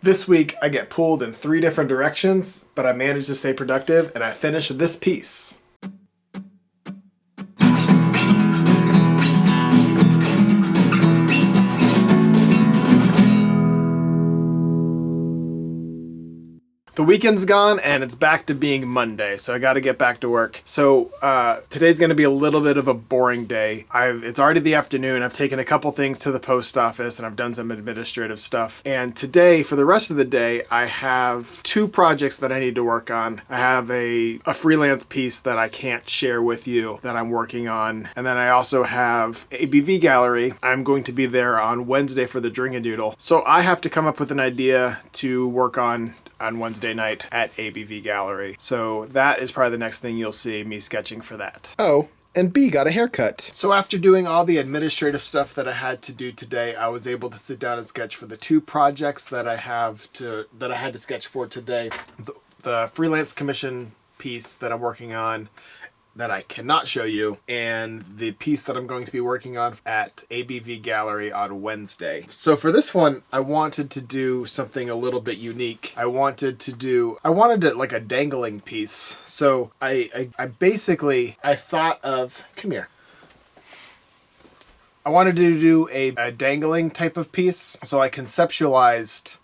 This week I get pulled in 3 different directions, but I managed to stay productive and I finished this piece. The weekend's gone and it's back to being Monday, so I got to get back to work. So today's going to be a little bit of a boring day. It's already the afternoon. I've taken a couple things to the post office and I've done some administrative stuff. And today, for the rest of the day, I have 2 projects that I need to work on. I have a freelance piece that I can't share with you that I'm working on. And then I also have ABV Gallery. I'm going to be there on Wednesday for the Drink and Doodle. So I have to come up with an idea to work on Wednesday night at ABV Gallery. So that is probably the next thing you'll see me sketching for that. Oh, and B got a haircut. So after doing all the administrative stuff that I had to do today, I was able to sit down and sketch for the 2 projects that I had to sketch for today. The freelance commission piece that I'm working on that I cannot show you, and the piece that I'm going to be working on at ABV Gallery on Wednesday. So for this one, I wanted to do something a little bit unique. I wanted it like a dangling piece. So I thought of, come here. I wanted to do a dangling type of piece. So I conceptualized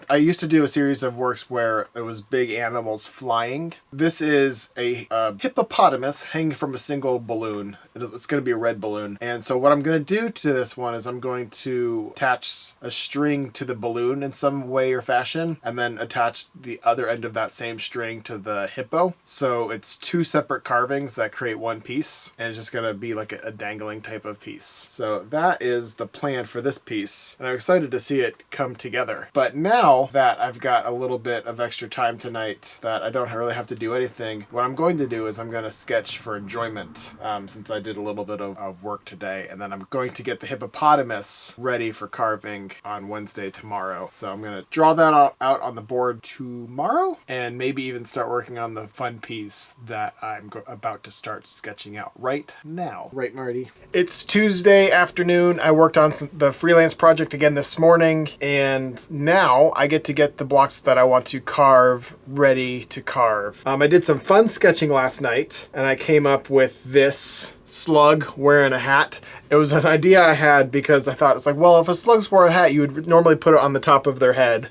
I used to do a series of works where it was big animals flying. This is a hippopotamus hanging from a single balloon. It's going to be a red balloon. And so what I'm going to do to this one is I'm going to attach a string to the balloon in some way or fashion, and then attach the other end of that same string to the hippo. So it's 2 separate carvings that create one piece, and it's just going to be like a dangling type of piece. So that is the plan for this piece, and I'm excited to see it come together. But now that I've got a little bit of extra time tonight that I don't really have to do anything, what I'm going to do is I'm going to sketch for enjoyment, since I did a little bit of work today, and then I'm going to get the hippopotamus ready for carving on Wednesday tomorrow. So I'm going to draw that out on the board tomorrow, and maybe even start working on the fun piece that I'm about to start sketching out right now. Right, Marty? It's Tuesday afternoon. I worked on the freelance project again this morning, and now I get the blocks that I want to carve ready to carve. I did some fun sketching last night, and I came up with this slug wearing a hat. It was an idea I had because I thought, it's like, well, if a slug's wore a hat, you would normally put it on the top of their head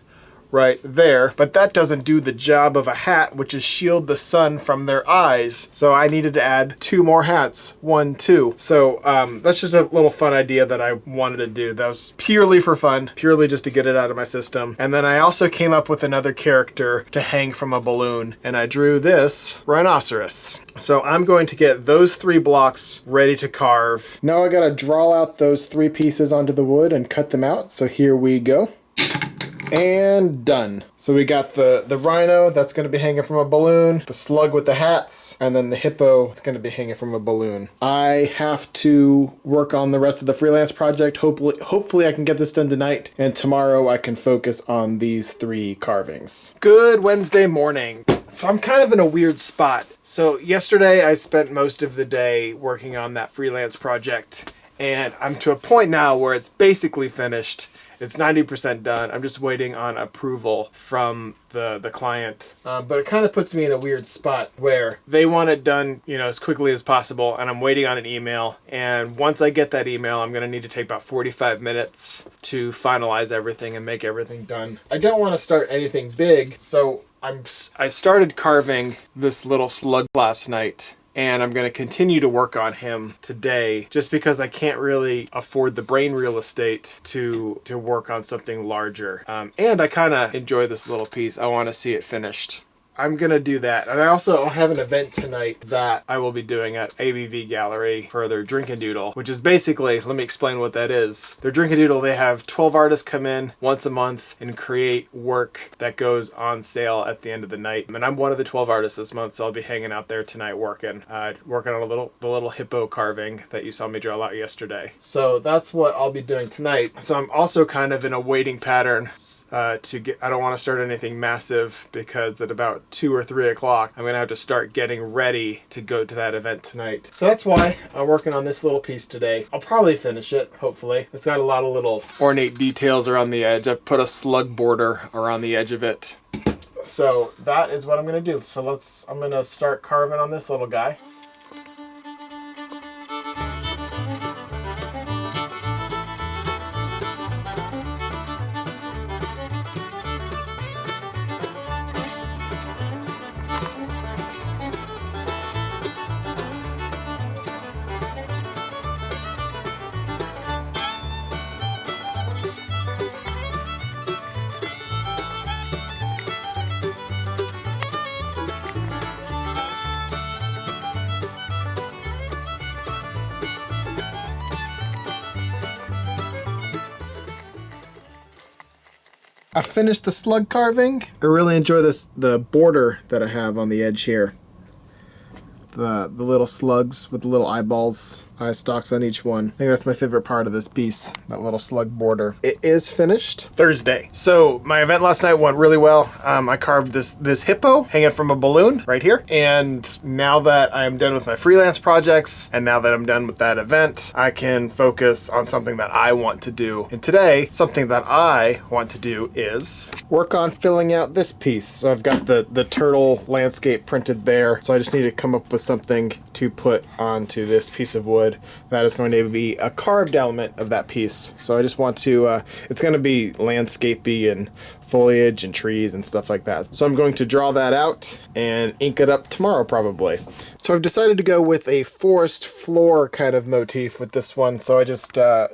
right there, but that doesn't do the job of a hat, which is shield the sun from their eyes. So I needed to add 2 more hats, 1, 2. So that's just a little fun idea that I wanted to do. That was purely for fun, purely just to get it out of my system. And then I also came up with another character to hang from a balloon, and I drew this rhinoceros. So I'm going to get those 3 blocks ready to carve. Now I gotta draw out those 3 pieces onto the wood and cut them out. So here we go. And done. So we got the rhino that's going to be hanging from a balloon, the slug with the hats, and then the hippo that's going to be hanging from a balloon. I have to work on the rest of the freelance project. Hopefully I can get this done tonight, and tomorrow I can focus on these 3 carvings. Good Wednesday morning. So I'm kind of in a weird spot. So yesterday I spent most of the day working on that freelance project, and I'm to a point now where it's basically finished. It's 90% done. I'm just waiting on approval from the client. But it kind of puts me in a weird spot where they want it done, as quickly as possible, and I'm waiting on an email. And once I get that email, I'm going to need to take about 45 minutes to finalize everything and make everything done. I don't want to start anything big, so I started carving this little slug last night. And I'm going to continue to work on him today just because I can't really afford the brain real estate to work on something larger. And I kind of enjoy this little piece. I want to see it finished. I'm going to do that. And I also have an event tonight that I will be doing at ABV Gallery for their Drink and Doodle, which is basically, let me explain what that is. Their Drink and Doodle, they have 12 artists come in once a month and create work that goes on sale at the end of the night. And I'm one of the 12 artists this month, so I'll be hanging out there tonight working on the little hippo carving that you saw me draw out yesterday. So that's what I'll be doing tonight. So I'm also kind of in a waiting pattern to get. I don't want to start anything massive because at about 2 or 3 o'clock, I'm gonna have to start getting ready to go to that event tonight. So that's why I'm working on this little piece today. I'll probably finish it, hopefully. It's got a lot of little ornate details around the edge. I put a slug border around the edge of it. So that is what I'm gonna do. So I'm gonna start carving on this little guy. I finished the slug carving. I really enjoy the border that I have on the edge here. The little slugs with the little eyeballs, eye stalks on each one. I think that's my favorite part of this piece, that little slug border. It is finished Thursday. So my event last night went really well. I carved this hippo hanging from a balloon right here. And now that I'm done with my freelance projects, and now that I'm done with that event, I can focus on something that I want to do. And today, something that I want to do is work on filling out this piece. So I've got the turtle landscape printed there. So I just need to come up with something to put onto this piece of wood that is going to be a carved element of that piece. So I just want to, it's going to be landscapey and foliage and trees and stuff like that. So I'm going to draw that out and ink it up tomorrow probably. So I've decided to go with a forest floor kind of motif with this one. So I just, I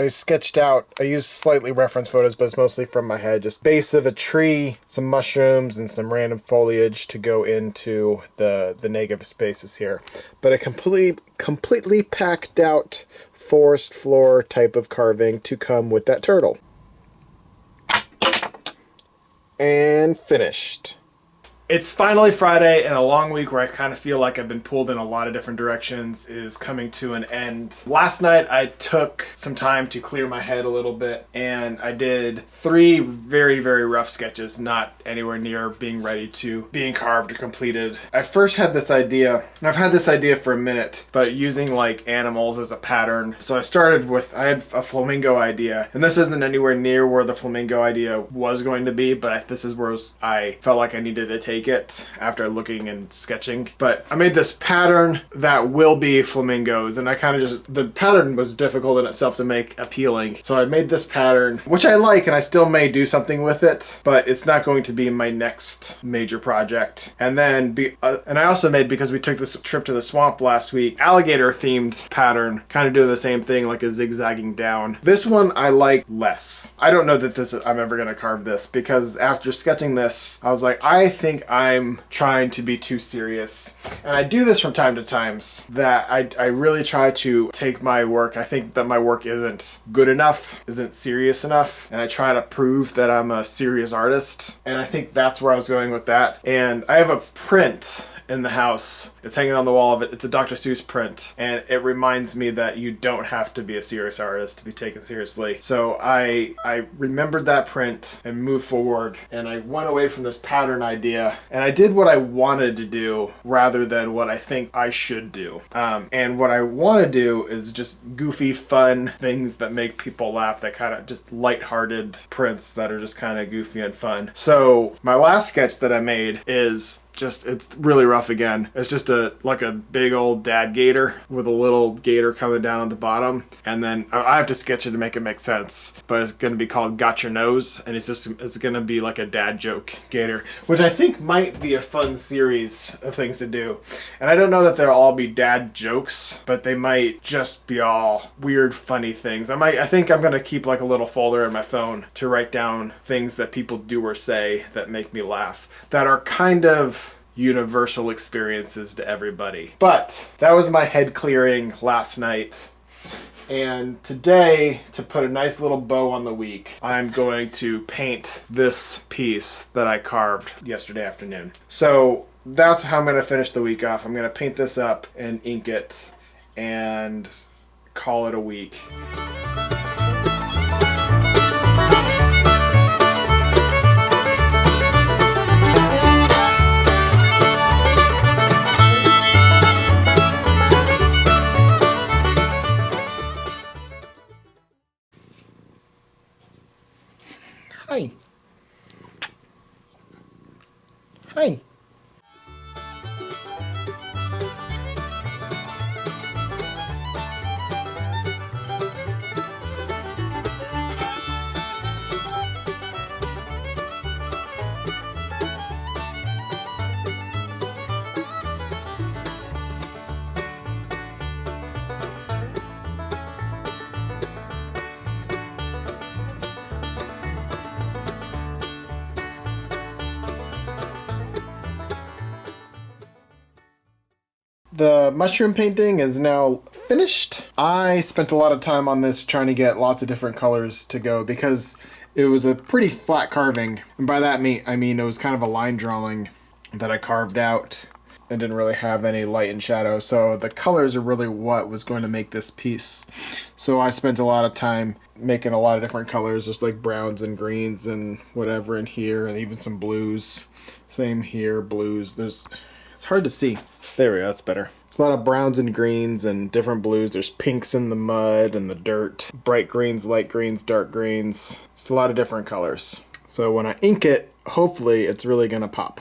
sketched out, I used slightly reference photos, but it's mostly from my head. Just base of a tree, some mushrooms, and some random foliage to go into the negative spaces here. But a completely packed out forest floor type of carving to come with that turtle. And finished. It's finally Friday, and a long week where I kind of feel like I've been pulled in a lot of different directions is coming to an end. Last night I took some time to clear my head a little bit, and I did 3 very, very rough sketches, not anywhere near being ready to being carved or completed. I first had this idea, and I've had this idea for a minute, but using like animals as a pattern. So I started with, I had a flamingo idea, and this isn't anywhere near where the flamingo idea was going to be, but this is where I felt like I needed to take it after looking and sketching. But I made this pattern that will be flamingos, and I kind of just, the pattern was difficult in itself to make appealing. So I made this pattern, which I like, and I still may do something with it, but it's not going to be my next major project. And then, and I also made, because we took this trip to the swamp last week, alligator themed pattern, kind of doing the same thing, like a zigzagging down. This one I like less. I don't know that I'm ever gonna carve this, because after sketching this, I was like, I think I'm trying to be too serious. And I do this from time to time, that I really try to take my work. I think that my work isn't good enough, isn't serious enough, and I try to prove that I'm a serious artist. And I think that's where I was going with that. And I have a print in the house. It's hanging on the wall of it. It's a Dr. Seuss print, and it reminds me that you don't have to be a serious artist to be taken seriously. So I remembered that print and moved forward, and I went away from this pattern idea, and I did what I wanted to do rather than what I think I should do. And what I want to do is just goofy, fun things that make people laugh, that kind of just lighthearted prints that are just kind of goofy and fun. So my last sketch that I made is just, it's really rough again. It's just like a big old dad gator with a little gator coming down at the bottom. And then I have to sketch it to make it make sense, but it's going to be called Got Your Nose. And it's going to be like a dad joke gator, which I think might be a fun series of things to do. And I don't know that they'll all be dad jokes, but they might just be all weird, funny things. I think I'm going to keep like a little folder in my phone to write down things that people do or say that make me laugh, that are kind of universal experiences to everybody. But that was my head clearing last night. And today, to put a nice little bow on the week, I'm going to paint this piece that I carved yesterday afternoon. So that's how I'm going to finish the week off. I'm going to paint this up and ink it and call it a week. Hi. The mushroom painting is now finished. I spent a lot of time on this trying to get lots of different colors to go because it was a pretty flat carving. And by that I mean it was kind of a line drawing that I carved out and didn't really have any light and shadow. So the colors are really what was going to make this piece. So I spent a lot of time making a lot of different colors, just like browns and greens and whatever in here, and even some blues. Same here, blues. It's hard to see. There we go, that's better. There's a lot of browns and greens and different blues. There's pinks in the mud and the dirt. Bright greens, light greens, dark greens. It's a lot of different colors. So when I ink it, hopefully it's really gonna pop.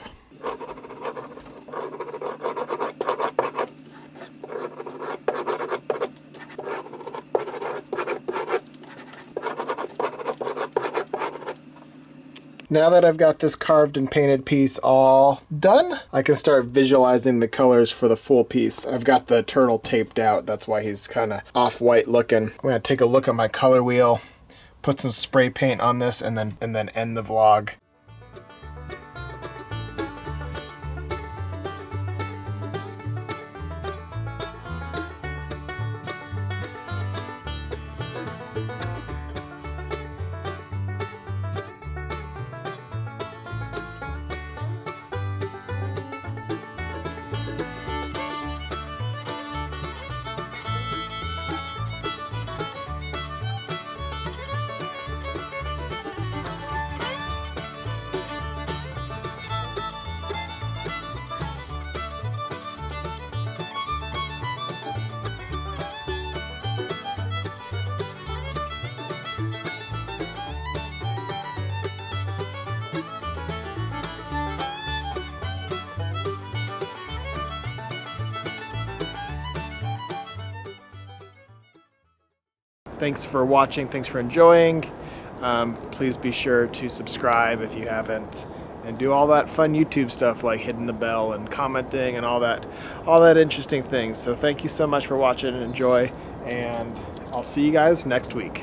Now that I've got this carved and painted piece all done, I can start visualizing the colors for the full piece. I've got the turtle taped out, that's why he's kind of off-white looking. I'm gonna take a look at my color wheel, put some spray paint on this, and then end the vlog. Thanks for watching, thanks for enjoying. Please be sure to subscribe if you haven't, and do all that fun YouTube stuff like hitting the bell and commenting and all that interesting things. So thank you so much for watching and enjoy, and I'll see you guys next week.